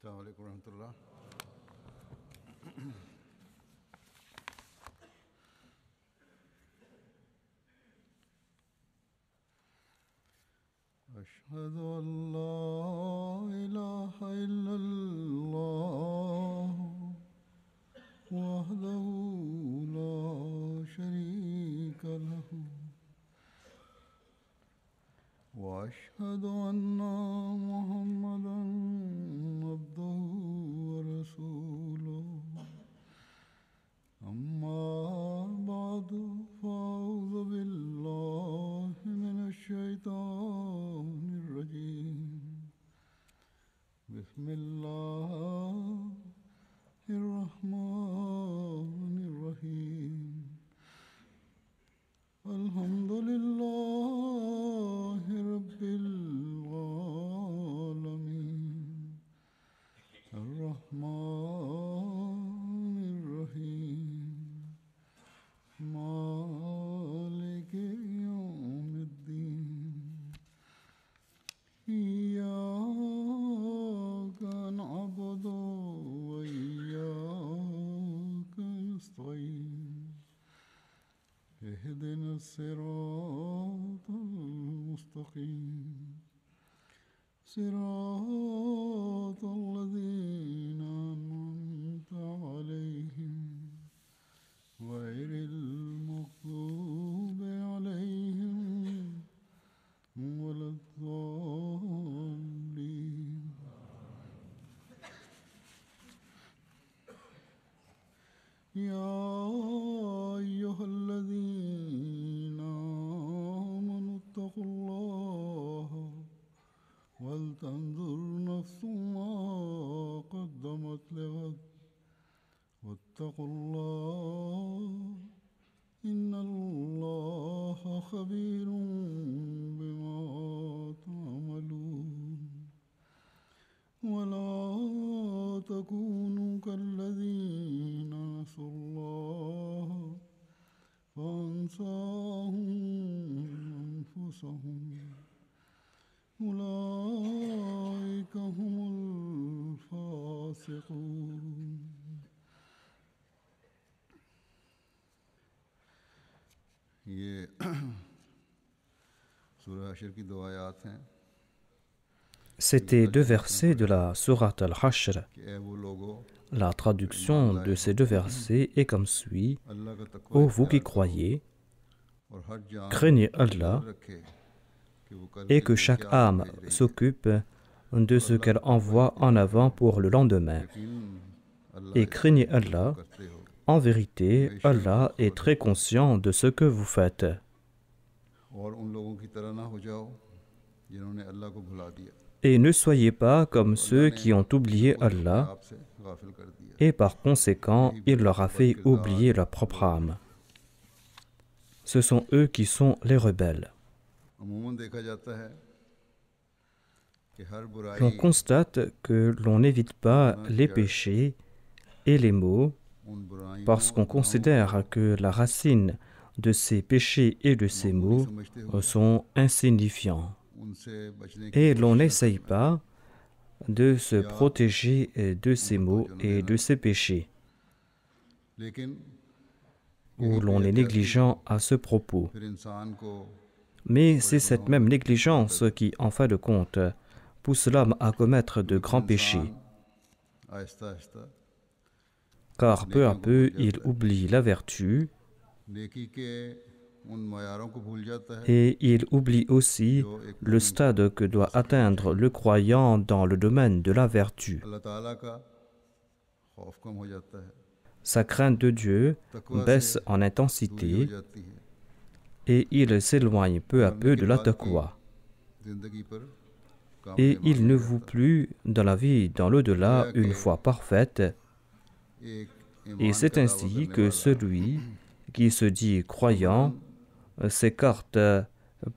السلام عليكم ورحمة الله. أشهد أن لا إله إلا الله وحده لا شريك له وأشهد أن محمدا عبده ورسوله أما بعد فأعوذ بالله من الشيطان الرجيم بسم الله الرحمن الرحيم الحمد لله رب العالمين الرحمن الرحيم مالك يوم الدين إياك نعبد وإياك نستعين اهدنا الصراط المستقيم صراط الذين أنعمت عليهم غير المغضوب عليهم ولا الضالين. يا أيها الذين آمنوا اتقوا الله ولتنظر نفس ما قدمت لغد واتقوا الله إن الله خبير بما تعملون ولا تكونوا كالذين نسوا الله فأنساهم أنفسهم أولئك هم الفاسقون. ये सूरह हशर की दो आयात हैं. C'étaient deux versets de la sourate Al-Hashr. La traduction de ces deux versets est comme suit. Ô vous qui croyez, craignez Allah et que chaque âme s'occupe de ce qu'elle envoie en avant pour le lendemain. Et craignez Allah. En vérité, Allah est très conscient de ce que vous faites. Et ne soyez pas comme ceux qui ont oublié Allah, et par conséquent, il leur a fait oublier leur propre âme. Ce sont eux qui sont les rebelles. L'on constate que l'on n'évite pas les péchés et les maux parce qu'on considère que la racine de ces péchés et de ces maux sont insignifiants. Et l'on n'essaye pas de se protéger de ces maux et de ces péchés, ou l'on est négligent à ce propos. Mais c'est cette même négligence qui, en fin de compte, pousse l'homme à commettre de grands péchés. Car peu à peu, il oublie la vertu et il oublie aussi le stade que doit atteindre le croyant dans le domaine de la vertu. Sa crainte de Dieu baisse en intensité et il s'éloigne peu à peu de la taqwa. Et il ne voue plus dans la vie, dans l'au-delà, une foi parfaite. Et c'est ainsi que celui qui se dit croyant s'écarte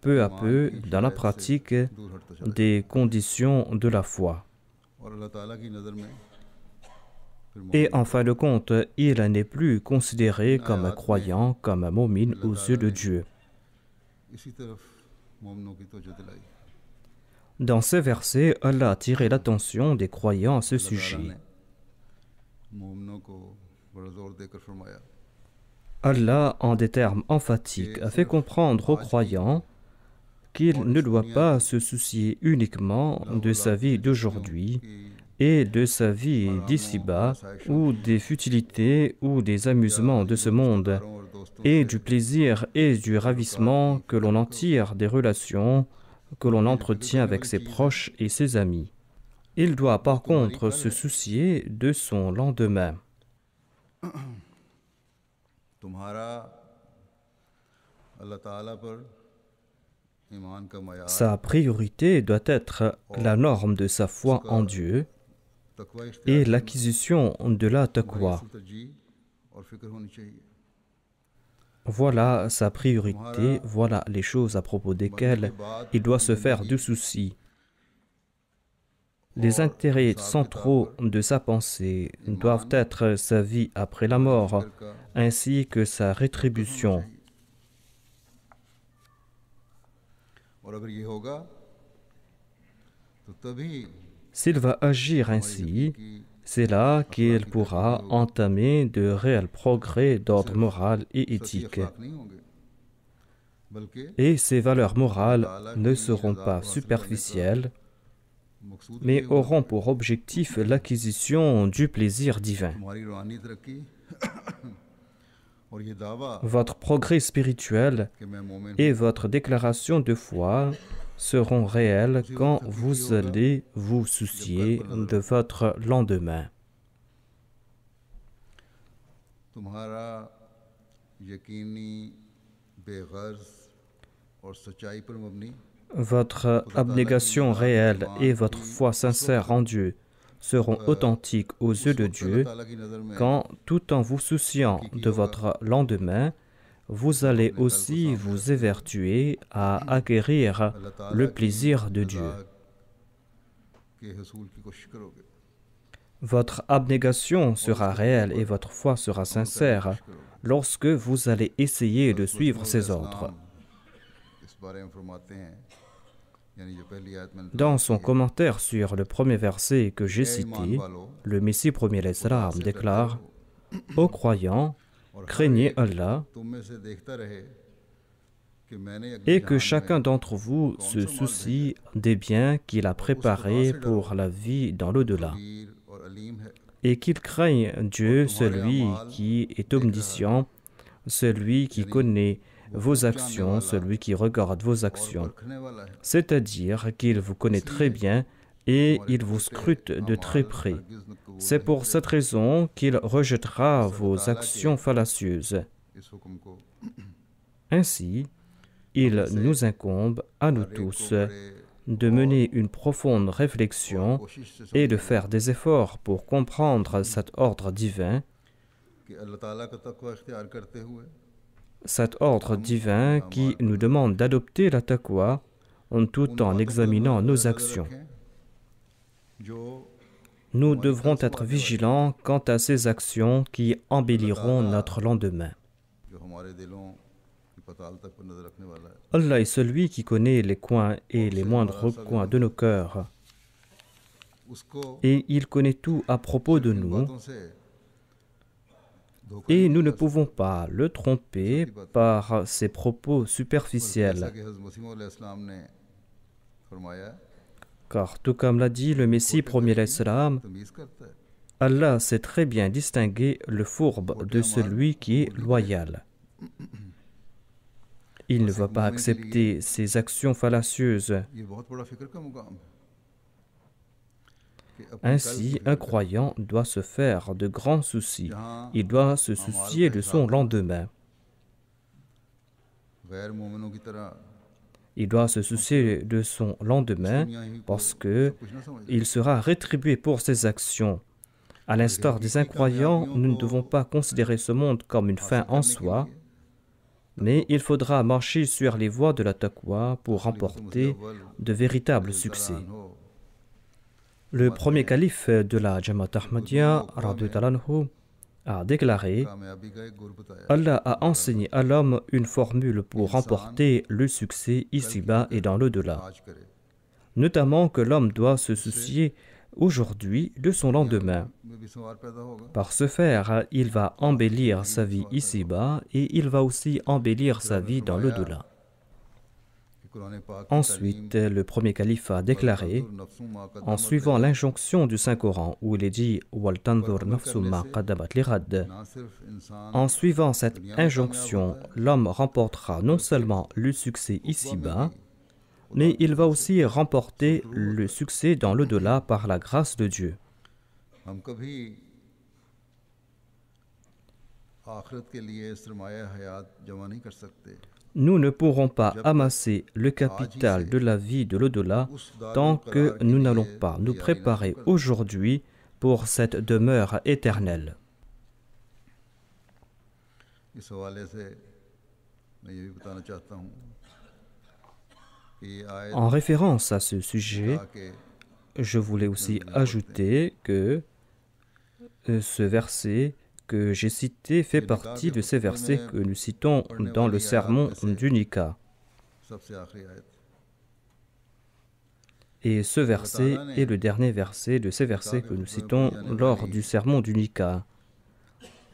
peu à peu dans la pratique des conditions de la foi. Et en fin de compte, il n'est plus considéré comme un croyant, comme un mu'min aux yeux de Dieu. Dans ces versets, Allah a attiré l'attention des croyants à ce अल्लाह ताला sujet. ने मोमिनों को बड़ा जोर देकर फरमाया Allah, en des termes emphatiques, a fait comprendre aux croyants qu'il ne doit pas se soucier uniquement de sa vie d'aujourd'hui et de sa vie d'ici-bas, ou des futilités ou des amusements de ce monde, et du plaisir et du ravissement que l'on en tire des relations que l'on entretient avec ses proches et ses amis. Il doit par contre se soucier de son lendemain. तुम्हारा अल्लाह ताला पर ईमान का मयार Sa priorité doit être la norme de sa foi en Dieu तकवा इख्तियार et l'acquisition de la taqwa. तरजीह और फिक्र होनी चाहिए Voilà sa priorité, voilà les choses à propos desquelles il doit se faire du souci. Les intérêts centraux de sa pensée doivent être sa vie après la mort, ainsi que sa rétribution. और अगर ये होगा तो तभी S'il va agir ainsi, c'est là qu'il pourra entamer de réels progrès d'ordre moral et éthique. अखलाक नहीं होंगे बल्कि Et ces valeurs morales ne seront pas superficielles, मकसूद mais auront pour objectif l'acquisition du plaisir divin. तुम्हारी रूहानी तरक्की और ये दावा Votre progrès spirituel कि मैं मोमिन et votre déclaration de foi seront réels quand vous allez vous soucier de votre lendemain. तुम्हारा यकीनी बेगर्ज और सच्चाई पर मबनी Votre abnégation réelle et votre foi sincère en Dieu seront authentiques aux yeux de Dieu ताला की नज़र में quand, tout en vous souciant de votre lendemain, vous allez aussi vous évertuer à acquérir le plaisir de Dieu. के हसूल की कोशिश करोगे Votre abnégation sera réelle et votre foi sera sincère lorsque vous allez essayer de suivre ses ordres. इस बारे में फरमाते हैं यानी जो पहली आयत मैंने Dans son commentaire sur le premier verset que j'ai cité, le Messie premier l'Islam déclare « Ô croyants, craignez Allah तुम में से देखता रहे कि मैंने et que chacun d'entre vous se soucie des biens qu'il a préparés pour la vie dans l'au-delà, अखीर और अलीम है et qu'il craigne Dieu, celui qui est omniscient, celui qui connaît vos actions, celui qui regarde vos actions. रखने वाला है C'est-à-dire qu'il vous connaît très bien et il vous scrute de très près. C'est pour cette raison qu'il rejettera vos actions fallacieuses. इस हुक्म को Ainsi, il nous incombe à nous tous de mener une profonde réflexion कोशिश से et de faire des efforts pour comprendre cet ordre divin, कि अल्लाह ताला का तकवा इख्तियार करते हुए cet ordre divin qui nous demande d'adopter la taqwa tout en examinant nos actions. जो Nous devrons être vigilants quant à ces actions qui embelliront notre lendemain. जो हमारे दिलों की पताल तक पर नजर रखने वाला है Allah est celui qui connaît les coins et les moindres coins de nos cœurs, उसको et il connaît tout à propos de nous, बातों से धोखा et nous ne pouvons pas le tromper par ses propos जैसा superficiels. कि हज़रत मसीह अलैहिस्सलाम ने फरमाया Car tout comme l'a dit le Messie premier l'Islam, तमीज़ करता है Allah sait très bien distinguer le fourbe de celui qui est loyal. Il ne va pas accepter ces actions fallacieuses. ये बहुत बड़ा फिक्र का मुकाम है कि अपने Ainsi, un croyant doit se faire de grands soucis. Il doit se soucier de son lendemain. गैर मोमिनों की तरह Il doit se soucier de son lendemain parce que il sera rétribué pour ses actions. À l'instar des incroyants, nous ne devons pas considérer ce monde comme une fin en soi, mais il faudra marcher sur les voies de la taqwa pour remporter de véritables succès. Le premier calife de la Jamaat Ahmadiyya, radhiyallahu anhu, a déclaré कामयाबी का एक गुर बताया Allah a enseigné à l'homme une formule pour remporter le succès ici-bas et dans l'au-delà. आज करे notamment que l'homme doit se soucier aujourd'hui de son lendemain. Par ce faire, il va embellir sa vie ici-bas et il va aussi embellir sa vie dans l'au-delà. Ensuite, le premier calife a déclaré, en suivant l'injonction du Saint-Coran, où il est dit « Wal tanzur nafsum ma qaddamat lighad », en suivant cette injonction, l'homme remportera non seulement le succès ici-bas, mais il va aussi remporter le succès dans l'au-delà par la grâce de Dieu. Nous ne pourrons pas amasser le capital de la vie de l'au-delà tant que nous n'allons pas nous préparer aujourd'hui pour cette demeure éternelle. En référence à ce sujet, je voulais aussi ajouter que ce verset que j'ai cité fait partie de ces versets que nous citons dans le sermon du Nika. Et ce verset est le dernier verset de ces versets que nous citons lors du sermon du Nika.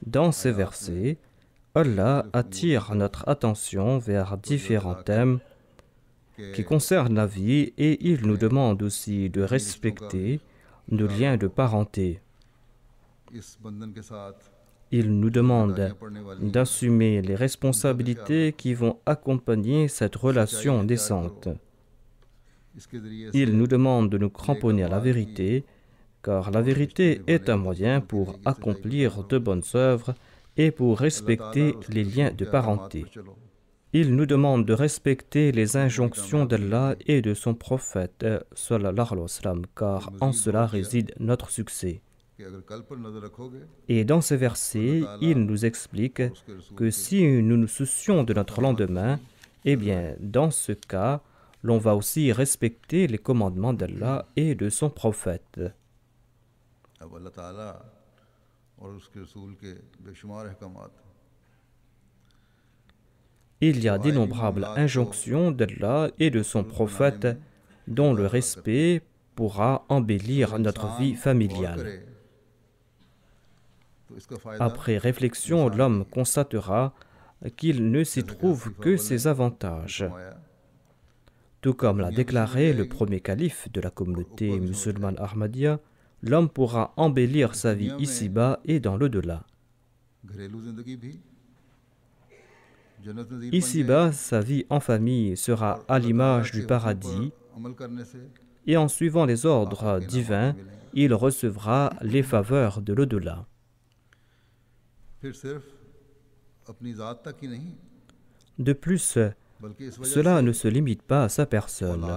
Dans ces versets, Allah attire notre attention vers différents thèmes qui concernent la vie et il nous demande aussi de respecter nos liens de parenté. Il nous demande d'assumer les responsabilités qui vont accompagner cette relation naissante. Il nous demande de nous cramponner à la vérité, car la vérité est un moyen pour accomplir de bonnes œuvres et pour respecter les liens de parenté. Il nous demande de respecter les injonctions d'Allah et de son prophète, sallallahu alayhi wa sallam, car en cela réside notre succès. Et dans ces versets, il nous explique que si nous nous soucions de notre lendemain, eh bien, dans ce cas, l'on va aussi respecter les commandements d'Allah et de son prophète. Il y a d'innombrables injonctions d'Allah et de son prophète dont le respect pourra embellir notre vie familiale. Après réflexion, l'homme constatera qu'il ne s'y trouve que ses avantages. Tout comme l'a déclaré le premier calife de la communauté musulmane Ahmadiyya, l'homme pourra embellir sa vie ici-bas et dans l'au-delà. Ici-bas, sa vie en famille sera à l'image du paradis et en suivant les ordres divins, il recevra les faveurs de l'au-delà. De plus, cela ne se limite pas à sa personne.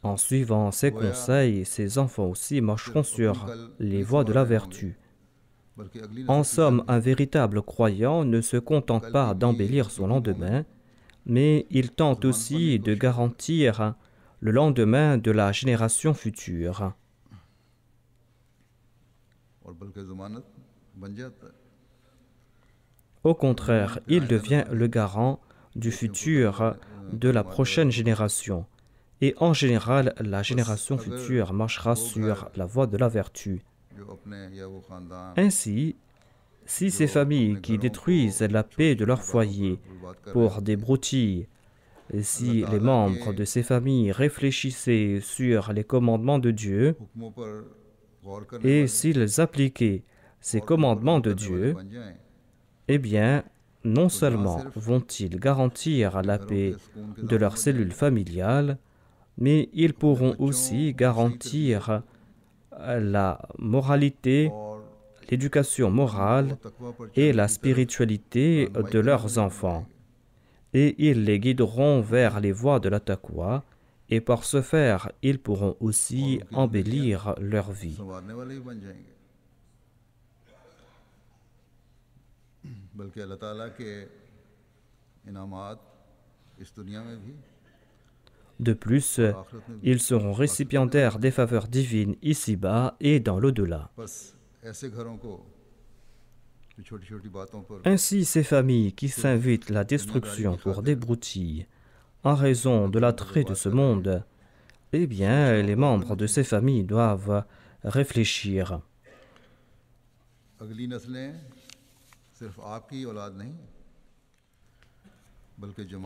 En suivant ses conseils, ses enfants aussi marcheront sur les voies de la vertu. En somme, un véritable croyant ne se contente pas d'embellir son lendemain, mais il tente aussi de garantir le lendemain de la génération future. Au contraire, il devient le garant du futur de la prochaine génération. Et en général, la génération future marchera sur la voie de la vertu. Ainsi, si ces familles qui détruisent la paix de leur foyer pour des broutilles, si les membres de ces familles réfléchissaient sur les commandements de Dieu, et s'ils appliquaient ces commandements de Dieu, eh bien, non seulement vont-ils garantir la paix de leur cellule familiale, mais ils pourront aussi garantir la moralité, l'éducation morale et la spiritualité de leurs enfants. Et ils les guideront vers les voies de la taqwa, et par ce faire, ils pourront aussi embellir leur vie. De plus, ils seront récipiendaires des faveurs divines ici-bas et dans l'au-delà. Ainsi, ces familles qui s'invitent la destruction pour des broutilles, en raison de l'attrait de ce monde, eh bien, les membres de ces familles doivent réfléchir.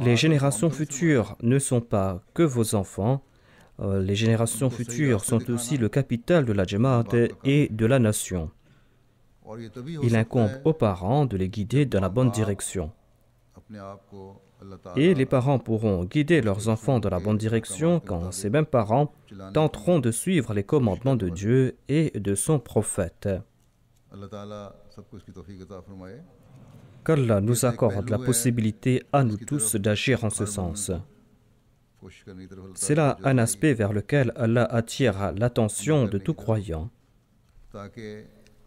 Les générations futures ne sont pas que vos enfants. Les générations futures sont aussi le capital de la Jamaat et de la nation. Il incombe aux parents de les guider dans la bonne direction. Et les parents pourront guider leurs enfants dans la bonne direction quand ces mêmes parents tenteront de suivre les commandements de Dieu et de son prophète. Qu'Allah nous accorde la possibilité à nous tous d'agir en ce sens. C'est là un aspect vers lequel Allah attire l'attention de tout croyant,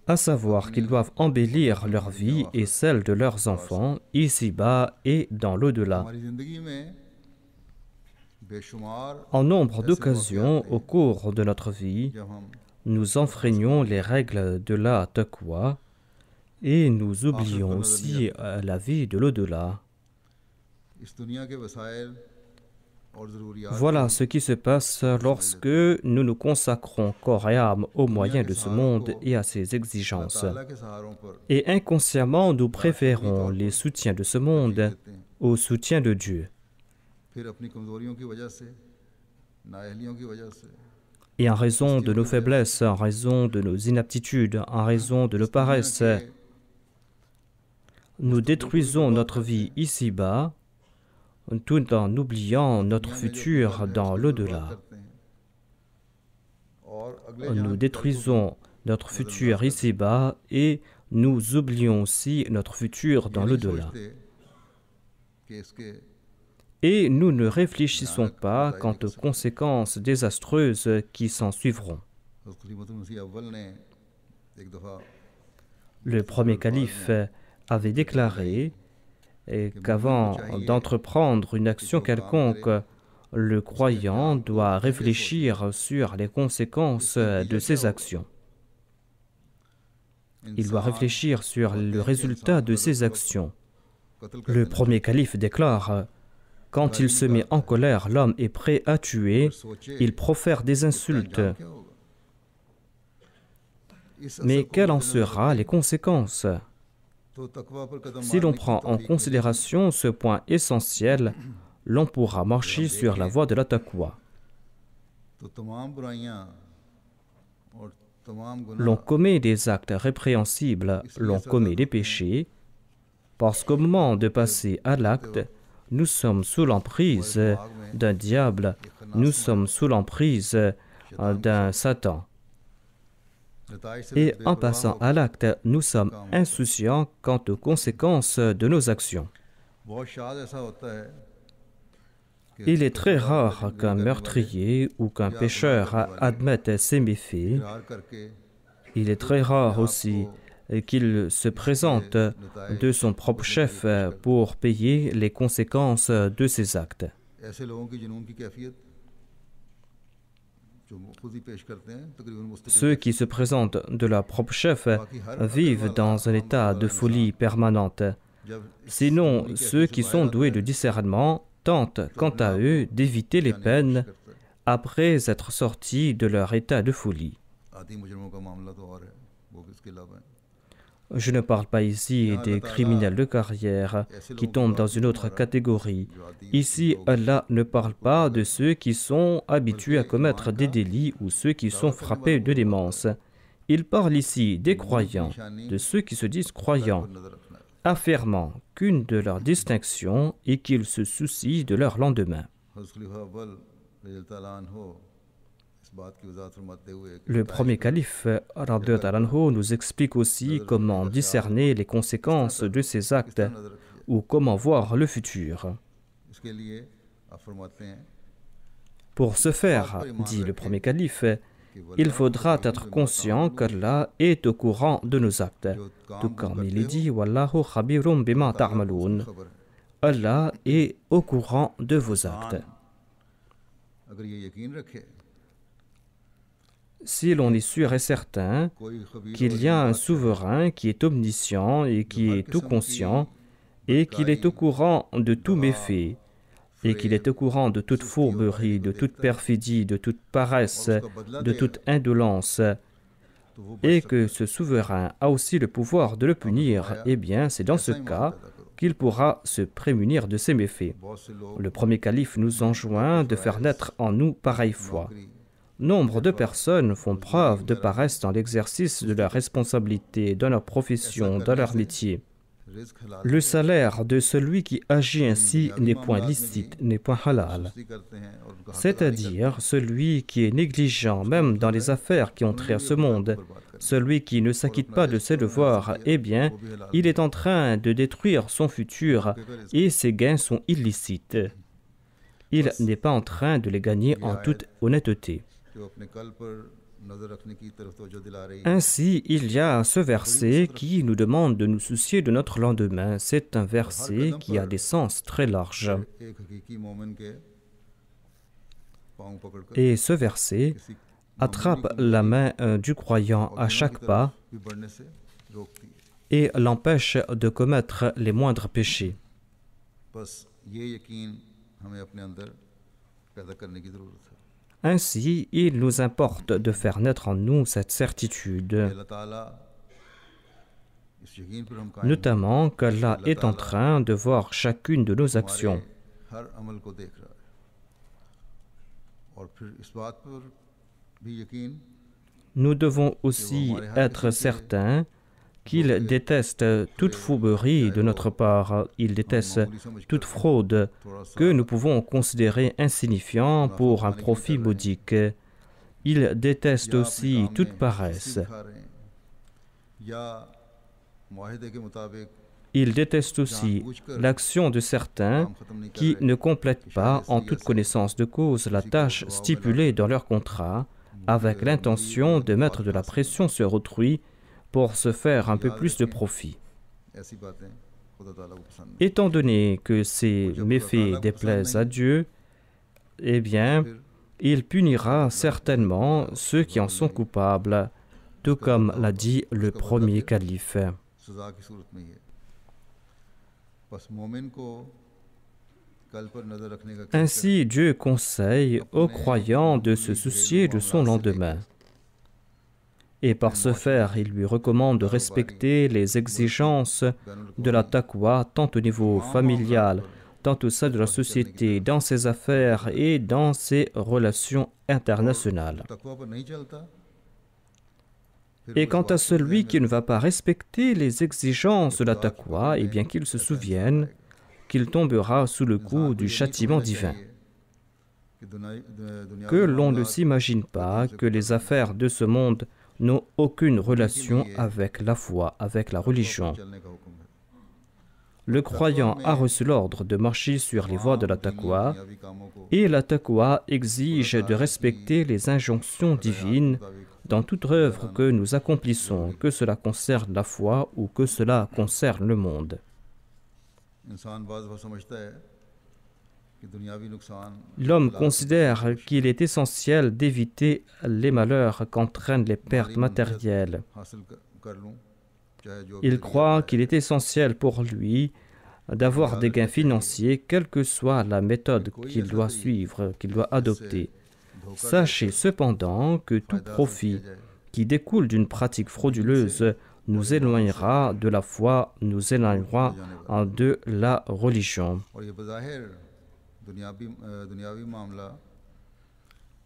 à savoir qu'ils doivent embellir leur vie et celle de leurs enfants, ici-bas et dans l'au-delà. En nombre d'occasions au cours de notre vie, nous enfreignons les règles de la taqwa et nous oublions aussi la vie de l'au-delà. Voilà ce qui se passe lorsque nous nous consacrons corps et âme aux moyens de ce monde et à ses exigences. Et inconsciemment, nous préférons les soutiens de ce monde au soutien de Dieu. Et en raison de nos faiblesses, en raison de nos inaptitudes, en raison de nos paresses, nous détruisons notre vie ici-bas, tout en oubliant notre futur dans l'au-delà. Nous détruisons notre futur ici-bas et nous oublions aussi notre futur dans l'au-delà. Et nous ne réfléchissons pas quant aux conséquences désastreuses qui s'en suivront. Le premier calife avait déclaré qu'avant d'entreprendre une action quelconque, le croyant doit réfléchir sur les conséquences de ses actions. Il doit réfléchir sur le résultat de ses actions. Le premier calife déclare: quand il se met en colère, l'homme est prêt à tuer, il profère des insultes. Mais quelles en seront les conséquences? Si l'on prend en considération ce point essentiel, l'on pourra marcher sur la voie de la taqwa. L'on commet des actes répréhensibles, l'on commet des péchés, parce qu'au moment de passer à l'acte, nous sommes sous l'emprise d'un diable, nous sommes sous l'emprise d'un Satan. Et en passant à l'acte, nous sommes insouciants quant aux conséquences de nos actions. Il est très rare qu'un meurtrier ou qu'un pécheur admette ses méfaits. Il est très rare aussi qu'il se présente de son propre chef pour payer les conséquences de ses actes. Ceux qui se présentent de leur propre chef vivent dans un état de folie permanente. Sinon, ceux qui sont doués de discernement tentent, quant à eux, d'éviter les peines après être sortis de leur état de folie. Je ne parle pas ici des criminels de carrière qui tombent dans une autre catégorie. Ici, Allah ne parle pas de ceux qui sont habitués à commettre des délits ou ceux qui sont frappés de démence. Il parle ici des croyants, de ceux qui se disent croyants, affirmant qu'une de leurs distinctions est qu'ils se soucient de leur lendemain. Le premier calife radhiyallahu anhu nous explique aussi comment discerner les conséquences de ses actes ou comment voir le futur. Pour ce faire, dit le premier calife, il faudra être conscient qu'Allah est au courant de nos actes. Tout comme il est dit, Wallahu khabirum bima ta'maloun. Allah est au courant de vos actes. Si l'on est sûr et certain qu'il y a un souverain qui est omniscient et qui est tout conscient et qu'il est au courant de tous mes faits, et qu'il est au courant de toute fourberie, de toute perfidie, de toute paresse, de toute indolence, et que ce souverain a aussi le pouvoir de le punir, eh bien, c'est dans ce cas qu'il pourra se prémunir de ses méfaits. Le premier calife nous enjoint de faire naître en nous pareille foi. Nombre de personnes font preuve de paresse dans l'exercice de leur responsabilité, dans leur profession, dans leur métier. Le salaire de celui qui agit ainsi n'est point licite, n'est point halal. C'est-à-dire celui qui est négligent, même dans les affaires qui ont trait à ce monde, celui qui ne s'acquitte pas de ses devoirs, eh bien, il est en train de détruire son futur et ses gains sont illicites. Il n'est pas en train de les gagner en toute honnêteté. Ainsi, il y a ce verset qui nous demande de nous soucier de notre lendemain. C'est un verset qui a des sens très larges. Et ce verset attrape la main du croyant à chaque pas et l'empêche de commettre les moindres péchés. Ainsi, il nous importe de faire naître en nous cette certitude, notamment qu'Allah est en train de voir chacune de nos actions. Nous devons aussi être certains qu'il déteste toute fourberie de notre part, il déteste toute fraude que nous pouvons considérer insignifiant pour un profit modique. Il déteste aussi toute paresse. Il déteste aussi l'action de certains qui ne complètent pas en toute connaissance de cause la tâche stipulée dans leur contrat avec l'intention de mettre de la pression sur autrui pour se faire un peu plus de profit. Étant donné que ces méfaits déplaisent à Dieu, eh bien, il punira certainement ceux qui en sont coupables, tout comme l'a dit le premier calife. Ainsi, Dieu conseille aux croyants de se soucier de son lendemain. Et par ce faire, il lui recommande de respecter les exigences de la taqwa, tant au niveau familial, tant au sein de la société, dans ses affaires et dans ses relations internationales. Et quant à celui qui ne va pas respecter les exigences de la taqwa, eh bien qu'il se souvienne qu'il tombera sous le coup du châtiment divin. Que l'on ne s'imagine pas que les affaires de ce monde n'ont aucune relation avec la foi, avec la religion. Le croyant a reçu l'ordre de marcher sur les voies de la taqwa, et la taqwa exige de respecter les injonctions divines dans toute œuvre que nous accomplissons, que cela concerne la foi ou que cela concerne le monde. L'homme considère qu'il est essentiel d'éviter les malheurs qu'entraînent les pertes matérielles. Il croit qu'il est essentiel pour lui d'avoir des gains financiers, quelle que soit la méthode qu'il doit suivre, qu'il doit adopter. Sachez cependant que tout profit qui découle d'une pratique frauduleuse nous éloignera de la foi, nous éloignera de la religion.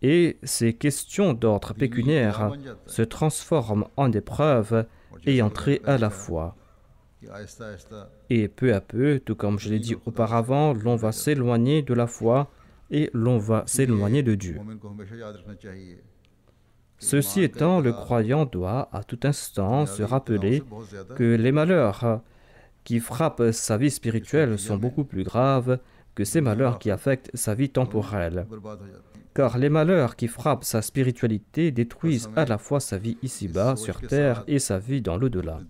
Et ces questions d'ordre pécuniaire se transforment en épreuves ayant trait à la foi. Et peu à peu, tout comme je l'ai dit auparavant, l'on va s'éloigner de la foi et l'on va s'éloigner de Dieu. Ceci étant, le croyant doit à tout instant se rappeler que les malheurs qui frappent sa vie spirituelle sont beaucoup plus graves que ces malheurs qui affectent sa vie temporelle. Car les malheurs qui frappent sa spiritualité détruisent à la fois sa vie ici-bas, sur terre, et sa vie dans l'au-delà.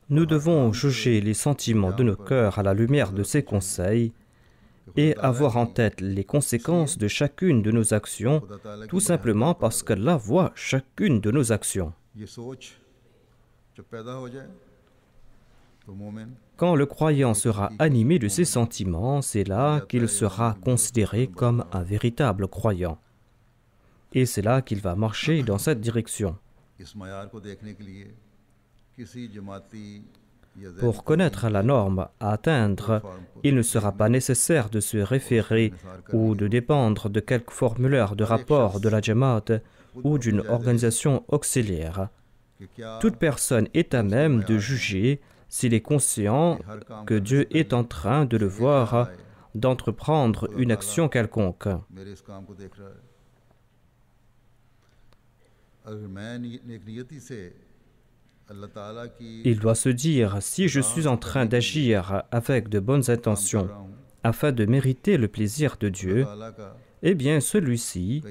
Nous devons juger les sentiments de nos cœurs à la lumière de ces conseils et avoir en tête les conséquences de chacune de nos actions, tout simplement parce qu'Allah voit chacune de nos actions. Quand le croyant sera animé de ces sentiments, c'est là qu'il sera considéré comme un véritable croyant. Et c'est là qu'il va marcher dans cette direction. Pour connaître la norme à atteindre, il ne sera pas nécessaire de se référer ou de dépendre de quelque formulaire de rapport de la Jamaat ou d'une organisation auxiliaire. Toute personne est à même de juger s'il est conscient que Dieu est en train de le voir d'entreprendre une action quelconque. Il doit se dire, si je suis en train d'agir avec de bonnes intentions afin de mériter le plaisir de Dieu, eh bien celui-ci,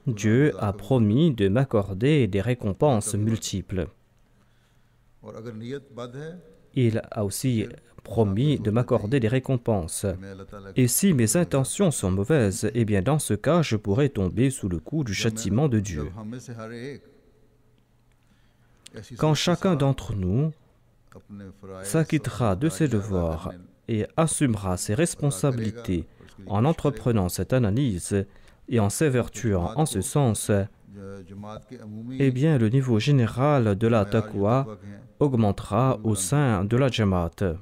Dieu a promis de m'accorder des récompenses multiples. Il a aussi promis de m'accorder des récompenses. Et si mes intentions sont mauvaises, eh bien dans ce cas, je pourrais tomber sous le coup du châtiment de Dieu. Quand chacun d'entre nous s'acquittera de ses devoirs et assumera ses responsabilités en entreprenant cette analyse et en s'évertuant en ce sens, eh bien le niveau général de la taqwa augmentera au sein de la Jamaat.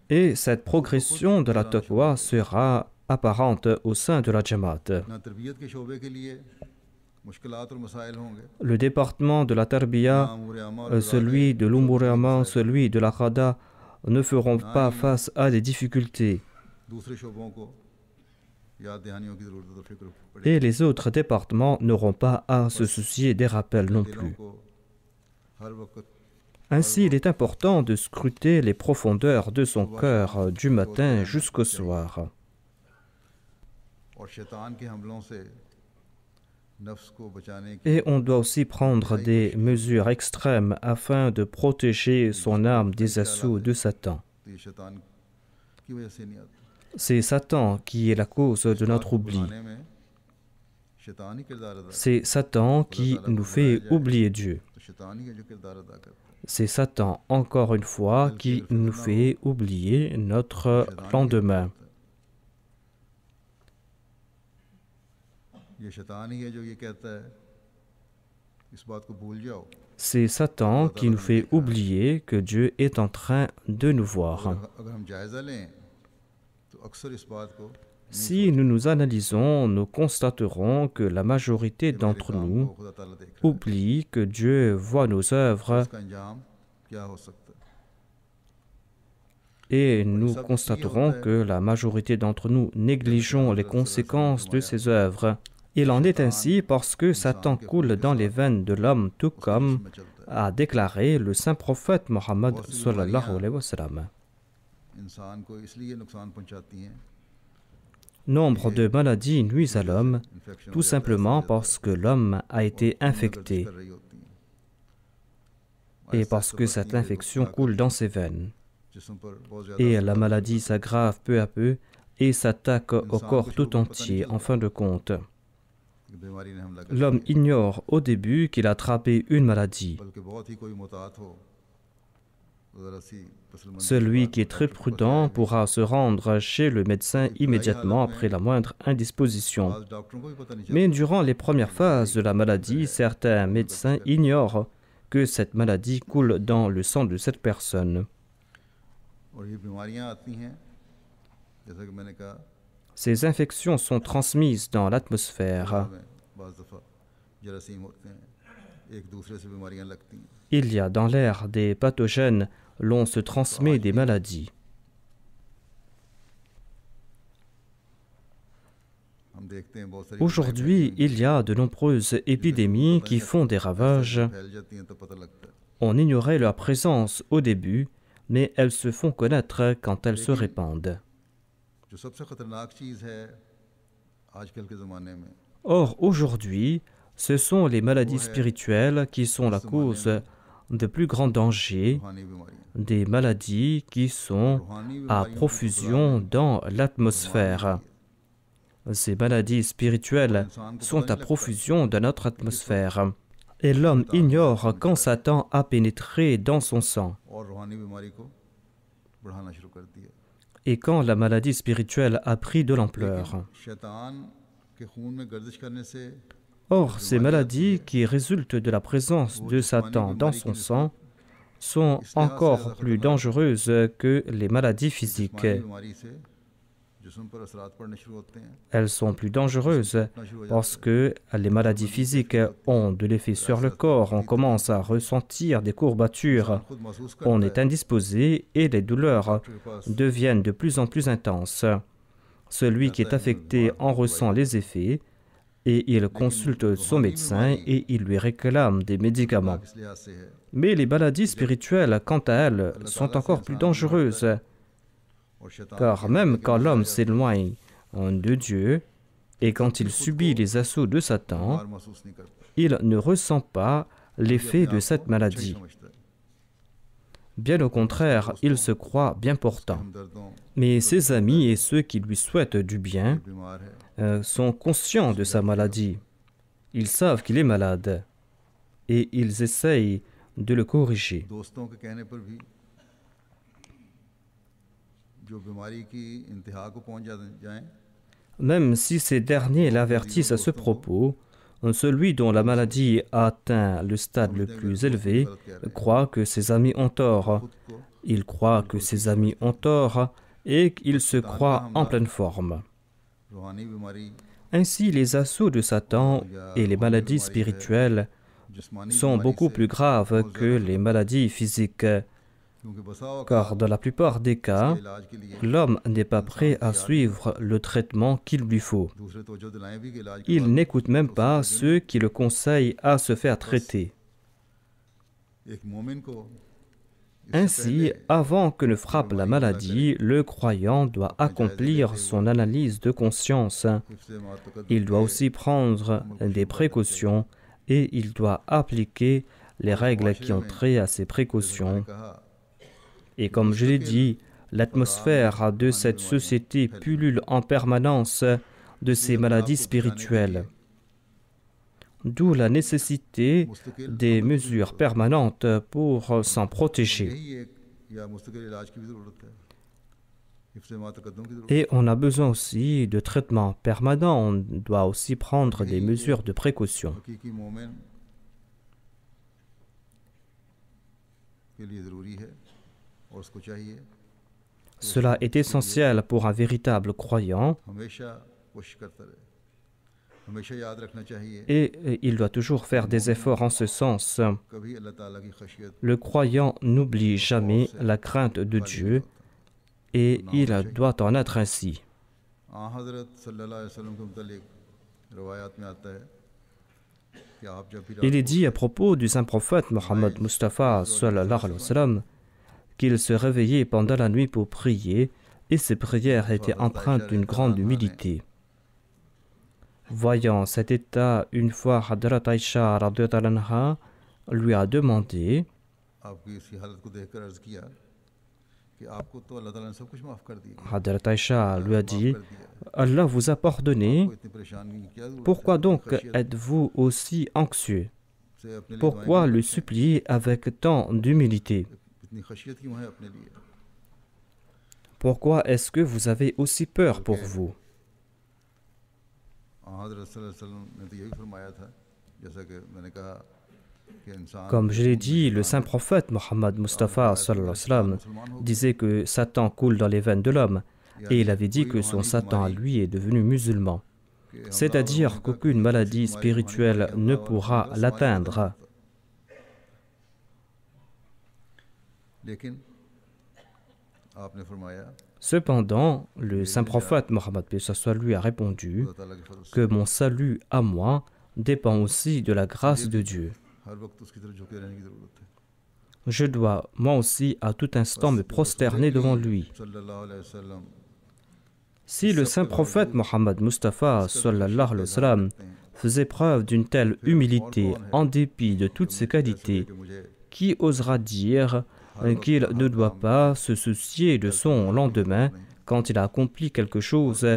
Et cette progression de la taqwa sera apparente au sein de la Jamaat. Le département de la tarbiya, celui de l'umur-e-aman, celui de la qada ne feront pas face à des difficultés. Et les autres départements n'auront pas à se soucier des rappels non plus. Ainsi, il est important de scruter les profondeurs de son cœur du matin jusqu'au soir. Et on doit aussi prendre des mesures extrêmes afin de protéger son âme des assauts de Satan. C'est Satan qui est la cause de notre oubli. C'est Satan qui nous fait oublier Dieu. C'est Satan, encore une fois, qui nous fait oublier notre lendemain. C'est Satan qui nous fait oublier que Dieu est en train de nous voir. Si nous nous analysons, nous constaterons que la majorité d'entre nous oublie que Dieu voit nos œuvres et nous constaterons que la majorité d'entre nous négligeons les conséquences de ces œuvres. Il en est ainsi parce que Satan coule dans les veines de l'homme, tout comme a déclaré le saint prophète Mohammed sallallahu alayhi wa sallam. Nombre de maladies nuisent à l'homme, tout simplement parce que l'homme a été infecté et parce que cette infection coule dans ses veines. Et la maladie s'aggrave peu à peu et s'attaque au corps tout entier en fin de compte. L'homme ignore au début qu'il a attrapé une maladie. Celui qui est très prudent pourra se rendre chez le médecin immédiatement après la moindre indisposition. Mais durant les premières phases de la maladie, certains médecins ignorent que cette maladie coule dans le sang de cette personne. Ces infections sont transmises dans l'atmosphère. Il y a dans l'air des pathogènes, l'on se transmet des maladies. Aujourd'hui, il y a de nombreuses épidémies qui font des ravages. On ignorait leur présence au début, mais elles se font connaître quand elles se répandent. Or, aujourd'hui, ce sont les maladies spirituelles qui sont la cause de plus grands dangers, des maladies qui sont à profusion dans l'atmosphère. Ces maladies spirituelles sont à profusion dans notre atmosphère. et l'homme ignore quand Satan a pénétré dans son sang et quand la maladie spirituelle a pris de l'ampleur. Or, ces maladies qui résultent de la présence de Satan dans son sang sont encore plus dangereuses que les maladies physiques. Elles sont plus dangereuses parce que les maladies physiques ont de l'effet sur le corps. On commence à ressentir des courbatures, on est indisposé et les douleurs deviennent de plus en plus intenses. Celui qui est affecté en ressent les effets et il consulte son médecin et il lui réclame des médicaments. Mais les maladies spirituelles, quant à elles, sont encore plus dangereuses. Car même quand l'homme s'éloigne de Dieu et quand il subit les assauts de Satan, il ne ressent pas l'effet de cette maladie. Bien au contraire, il se croit bien portant. Mais ses amis et ceux qui lui souhaitent du bien sont conscients de sa maladie. Ils savent qu'il est malade et ils essayent de le corriger. Même si ces derniers l'avertissent à ce propos, celui dont la maladie a atteint le stade le plus élevé croit que ses amis ont tort. Il croit que ses amis ont tort et qu'il se croit en pleine forme. Ainsi, les assauts de Satan et les maladies spirituelles sont beaucoup plus graves que les maladies physiques. Car dans la plupart des cas, l'homme n'est pas prêt à suivre le traitement qu'il lui faut. Il n'écoute même pas ceux qui le conseillent à se faire traiter. Ainsi, avant que ne frappe la maladie, le croyant doit accomplir son analyse de conscience. Il doit aussi prendre des précautions et il doit appliquer les règles qui ont trait à ces précautions. Et comme je l'ai dit, l'atmosphère de cette société pullule en permanence de ces maladies spirituelles. D'où la nécessité des mesures permanentes pour s'en protéger. Et on a besoin aussi de traitements permanents. On doit aussi prendre des mesures de précaution. Cela est essentiel pour un véritable croyant et il doit toujours faire des efforts en ce sens. Le croyant n'oublie jamais la crainte de Dieu et il doit en être ainsi. Il est dit à propos du saint prophète Mohammed Mustafa sallallahu alayhi wa sallam qu'il se réveillait pendant la nuit pour prier et ses prières étaient empreintes d'une grande humilité. Voyant cet état, une fois Hadrat Aïcha radhiyallahu anha lui a demandé Hadrat Aïcha lui a dit Allah vous a pardonné, pourquoi donc êtes-vous aussi anxieux? Pourquoi le supplier avec tant d'humilité? Pourquoi est-ce que vous avez aussi peur pour vous? Comme je l'ai dit, le saint prophète Mohammed Mustafa sallallahu alayhi wa sallam disait que Satan coule dans les veines de l'homme et il avait dit que son Satan à lui est devenu musulman. C'est-à-dire qu'aucune maladie spirituelle ne pourra l'atteindre. Cependant, le saint prophète Mohammed lui a répondu que mon salut à moi dépend aussi de la grâce de Dieu. Je dois moi aussi à tout instant me prosterner devant lui. Si le saint prophète Mohammed Mustafa sallallahu alayhi wa sallam faisait preuve d'une telle humilité en dépit de toutes ses qualités, qui osera dire qu'il ne doit pas se soucier de son lendemain quand il a accompli quelque chose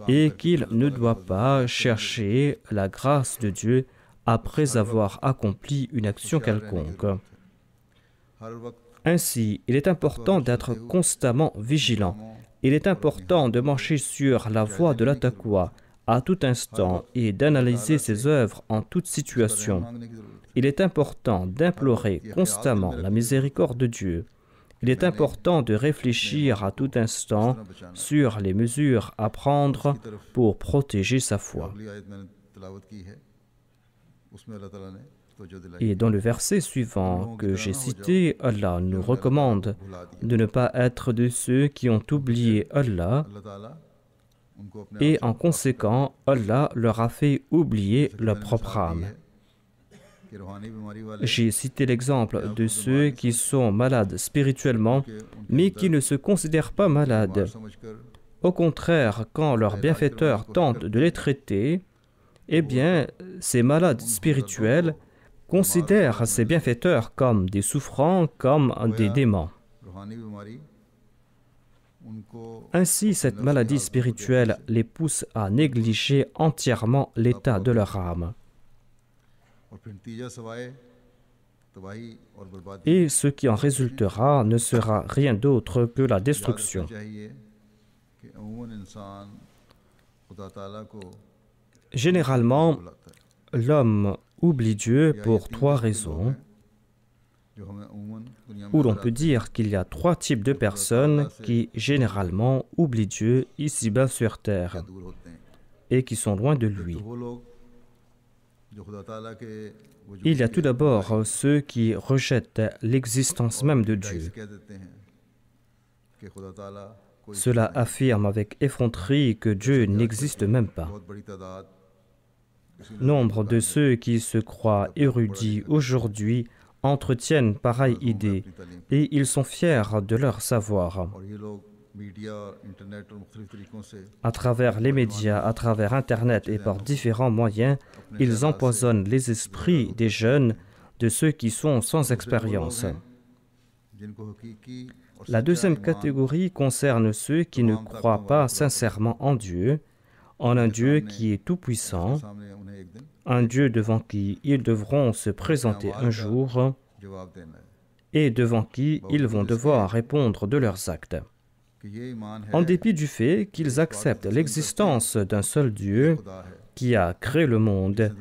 et qu'il ne doit pas chercher la grâce de Dieu après avoir accompli une action quelconque. Ainsi, il est important d'être constamment vigilant. Il est important de marcher sur la voie de la taqwa à tout instant et d'analyser ses œuvres en toute situation. Il est important d'implorer constamment la miséricorde de Dieu. Il est important de réfléchir à tout instant sur les mesures à prendre pour protéger sa foi. Et dans le verset suivant que j'ai cité, Allah nous recommande de ne pas être de ceux qui ont oublié Allah et en conséquent, Allah leur a fait oublier leur propre âme. J'ai cité l'exemple de ceux qui sont malades spirituellement, mais qui ne se considèrent pas malades. Au contraire, quand leur bienfaiteur tente de les traiter, eh bien, ces malades spirituels considèrent ces bienfaiteurs comme des souffrants, comme des démons. Ainsi, cette maladie spirituelle les pousse à négliger entièrement l'état de leur âme. Et ce qui en résultera ne sera rien d'autre que la destruction. Généralement, l'homme oublie Dieu pour 3 raisons, où l'on peut dire qu'il y a 3 types de personnes qui généralement oublient Dieu ici-bas sur terre et qui sont loin de lui. Il y a tout d'abord ceux qui rejettent l'existence même de Dieu. Cela affirme avec effronterie que Dieu n'existe même pas. Nombre de ceux qui se croient érudits aujourd'hui entretiennent pareille idée et ils sont fiers de leur savoir. À travers les médias, à travers Internet et par différents moyens, ils empoisonnent les esprits des jeunes, de ceux qui sont sans expérience. La deuxième catégorie concerne ceux qui ne croient pas sincèrement en Dieu, en un Dieu qui est tout-puissant, un Dieu devant qui ils devront se présenter un jour et devant qui ils vont devoir répondre de leurs actes. En dépit du fait qu'ils acceptent l'existence d'un seul Dieu qui a créé le monde,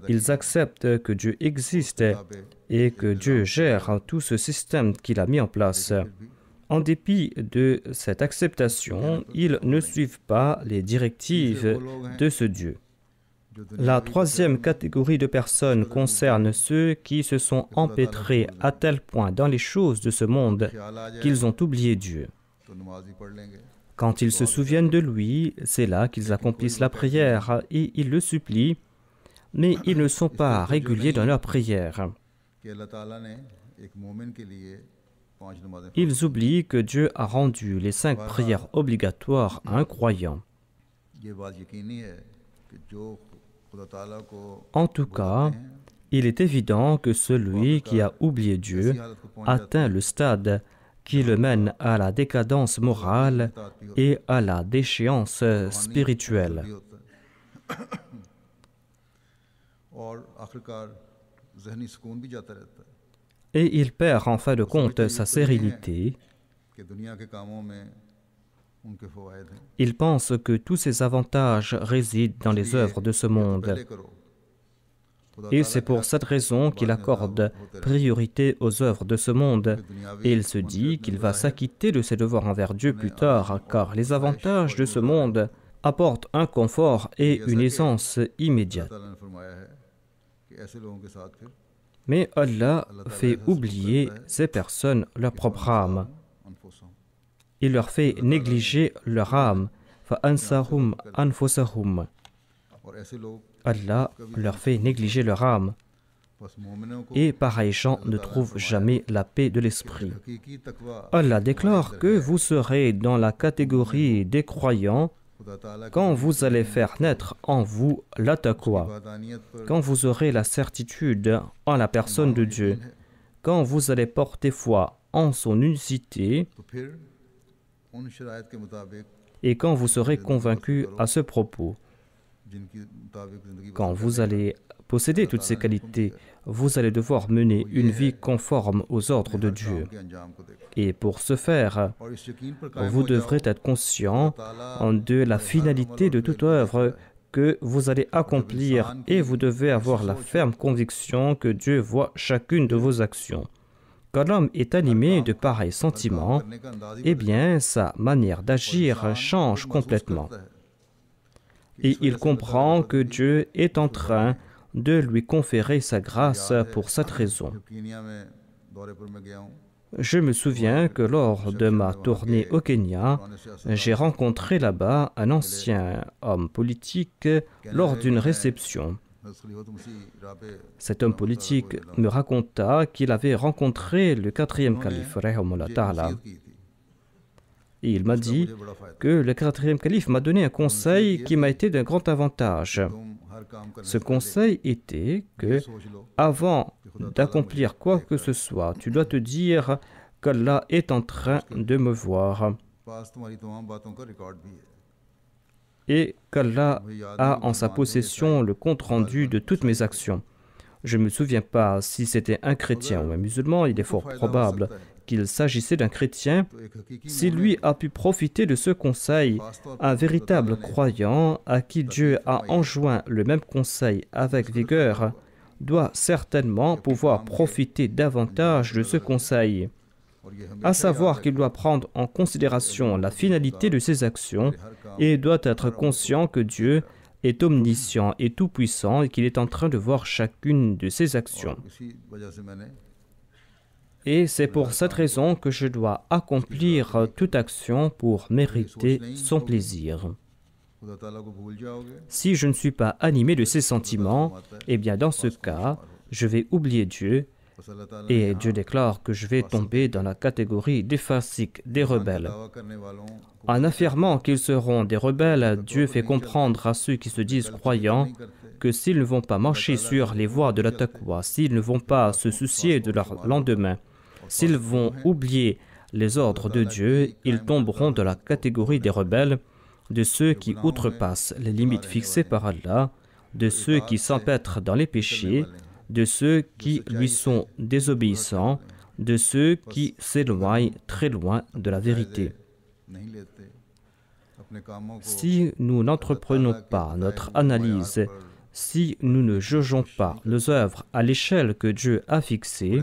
ils acceptent que Dieu existe et que Dieu gère tout ce système qu'il a mis en place. En dépit de cette acceptation, ils ne suivent pas les directives de ce Dieu. La troisième catégorie de personnes concerne ceux qui se sont empêtrés à tel point dans les choses de ce monde qu'ils ont oublié Dieu. Quand ils se souviennent de lui, c'est là qu'ils accomplissent la prière et ils le supplient, mais ils ne sont pas réguliers dans leur prière. Ils oublient que Dieu a rendu les 5 prières obligatoires à un croyant. En tout cas, il est évident que celui qui a oublié Dieu atteint le stade qui le mène à la décadence morale et à la déchéance spirituelle. Et il perd en fin de compte sa sérénité. Il pense que tous ces avantages résident dans les œuvres de ce monde. Et c'est pour cette raison qu'il accorde priorité aux œuvres de ce monde. Et il se dit qu'il va s'acquitter de ses devoirs envers Dieu plus tard, car les avantages de ce monde apportent un confort et une aisance immédiate. Mais Allah fait oublier ces personnes leur propre âme. Il leur fait négliger leur âme. فَأَنْسَهُمْ أَنفُسَهُمْ. Allah leur fait négliger leur âme. Et pareils gens ne trouvent jamais la paix de l'esprit. Allah déclare que vous serez dans la catégorie des croyants quand vous allez faire naître en vous la taqwa, quand vous aurez la certitude en la personne de Dieu, quand vous allez porter foi en son unicité et quand vous serez convaincu à ce propos. Quand vous allez possédez toutes ces qualités, vous allez devoir mener une vie conforme aux ordres de Dieu. Et pour ce faire, vous devrez être conscient de la finalité de toute œuvre que vous allez accomplir et vous devez avoir la ferme conviction que Dieu voit chacune de vos actions. Quand l'homme est animé de pareils sentiments, eh bien, sa manière d'agir change complètement. Et il comprend que Dieu est en train de lui conférer sa grâce pour cette raison. Je me souviens que lors de ma tournée au Kenya, j'ai rencontré là-bas un ancien homme politique lors d'une réception. Cet homme politique me raconta qu'il avait rencontré le 4e calife, rahimahullah ta'ala. Et il m'a dit que le 4e calife m'a donné un conseil qui m'a été d'un grand avantage. Ce conseil était que, avant d'accomplir quoi que ce soit, tu dois te dire qu'Allah est en train de me voir et qu'Allah a en sa possession le compte-rendu de toutes mes actions. Je ne me souviens pas si c'était un chrétien ou un musulman, il est fort probable qu'il s'agissait d'un chrétien. Si lui a pu profiter de ce conseil, un véritable croyant à qui Dieu a enjoint le même conseil avec vigueur doit certainement pouvoir profiter davantage de ce conseil, à savoir qu'il doit prendre en considération la finalité de ses actions et doit être conscient que Dieu est omniscient et tout-puissant et qu'il est en train de voir chacune de ses actions. Et c'est pour cette raison que je dois accomplir toute action pour mériter son plaisir. Si je ne suis pas animé de ces sentiments, eh bien dans ce cas, je vais oublier Dieu et Dieu déclare que je vais tomber dans la catégorie des fasiques, des rebelles. En affirmant qu'ils seront des rebelles, Dieu fait comprendre à ceux qui se disent croyants que s'ils ne vont pas marcher sur les voies de la taqwa, s'ils ne vont pas se soucier de leur lendemain, s'ils vont oublier les ordres de Dieu, ils tomberont dans la catégorie des rebelles, de ceux qui outrepassent les limites fixées par Allah, de ceux qui s'empêtrent dans les péchés, de ceux qui lui sont désobéissants, de ceux qui s'éloignent très loin de la vérité. Si nous n'entreprenons pas notre analyse, si nous ne jugeons pas nos œuvres à l'échelle que Dieu a fixée,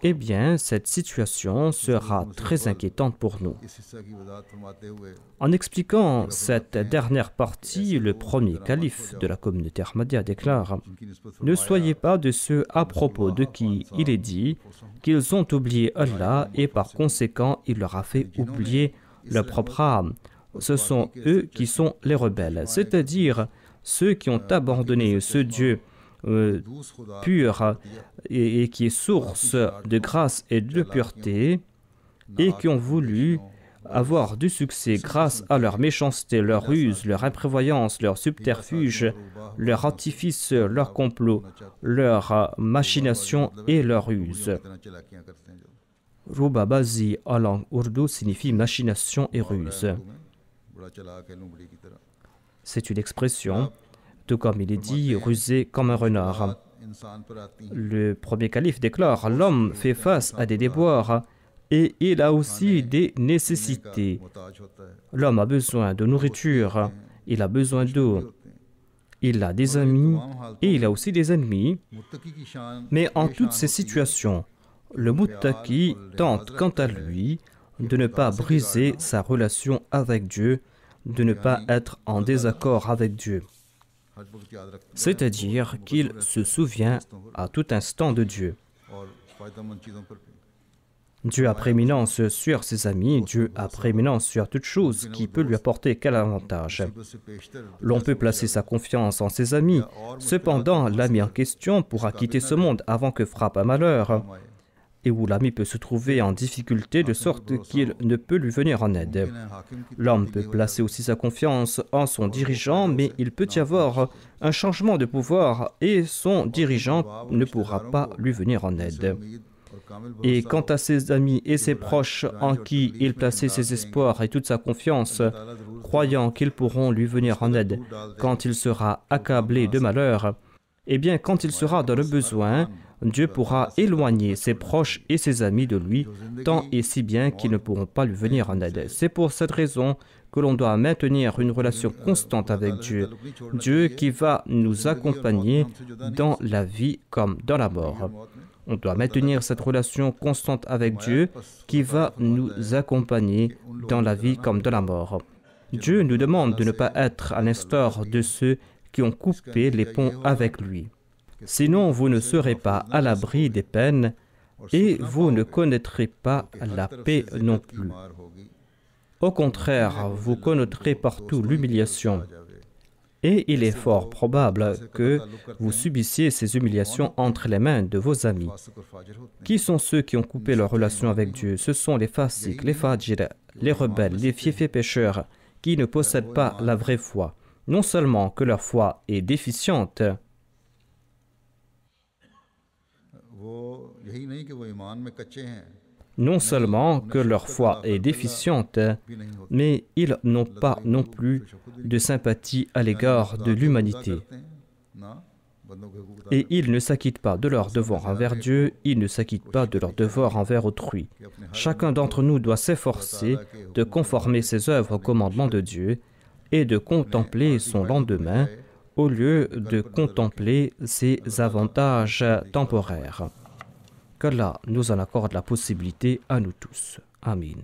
eh bien, cette situation sera très inquiétante pour nous. En expliquant cette dernière partie, le premier calife de la communauté Ahmadiyya déclare « Ne soyez pas de ceux à propos de qui il est dit qu'ils ont oublié Allah et par conséquent il leur a fait oublier leur propre âme. Ce sont eux qui sont les rebelles, c'est-à-dire ceux qui ont abandonné ce Dieu pur et qui est source de grâce et de pureté et qui ont voulu avoir du succès grâce à leur méchanceté, leur ruse, leur imprévoyance, leur subterfuge, leur artifice, leur complot, leur machination et leur ruse. Rubabazi en langue ourdou signifie machination et ruse. C'est une expression, tout comme il est dit, rusé comme un renard. Le premier calife déclare, l'homme fait face à des déboires et il a aussi des nécessités. L'homme a besoin de nourriture, il a besoin d'eau, il a des amis et il a aussi des ennemis. Mais en toutes ces situations, le muttaqi tente quant à lui de ne pas briser sa relation avec Dieu, de ne pas être en désaccord avec Dieu. C'est-à-dire qu'il se souvient à tout instant de Dieu. Dieu a prééminence sur ses amis, Dieu a prééminence sur toute chose qui peut lui apporter quel avantage. L'on peut placer sa confiance en ses amis, cependant l'ami en question pourra quitter ce monde avant que frappe un malheur, et où l'ami peut se trouver en difficulté de sorte qu'il ne peut lui venir en aide. L'homme peut placer aussi sa confiance en son dirigeant, mais il peut y avoir un changement de pouvoir et son dirigeant ne pourra pas lui venir en aide. Et quant à ses amis et ses proches en qui il plaçait ses espoirs et toute sa confiance, croyant qu'ils pourront lui venir en aide quand il sera accablé de malheur, eh bien, quand il sera dans le besoin, Dieu pourra éloigner ses proches et ses amis de lui, tant et si bien qu'ils ne pourront pas lui venir en aide. C'est pour cette raison que l'on doit maintenir une relation constante avec Dieu, Dieu qui va nous accompagner dans la vie comme dans la mort. On doit maintenir cette relation constante avec Dieu qui va nous accompagner dans la vie comme dans la mort. Dieu nous demande de ne pas être à l'instar de ceux qui ont coupé les ponts avec lui. Sinon, vous ne serez pas à l'abri des peines et vous ne connaîtrez pas la paix non plus. Au contraire, vous connaîtrez partout l'humiliation. Et il est fort probable que vous subissiez ces humiliations entre les mains de vos amis. Qui sont ceux qui ont coupé leur relation avec Dieu? Ce sont les fasiques, les fajir, les rebelles, les fiefs pécheurs, qui ne possèdent pas la vraie foi. Non seulement que leur foi est déficiente, mais ils n'ont pas non plus de sympathie à l'égard de l'humanité. Et ils ne s'acquittent pas de leur devoir envers Dieu, ils ne s'acquittent pas de leur devoir envers autrui. Chacun d'entre nous doit s'efforcer de conformer ses œuvres au commandement de Dieu et de contempler son lendemain au lieu de contempler ses avantages temporaires. Qu'Allah nous en accorde la possibilité à nous tous. Amin.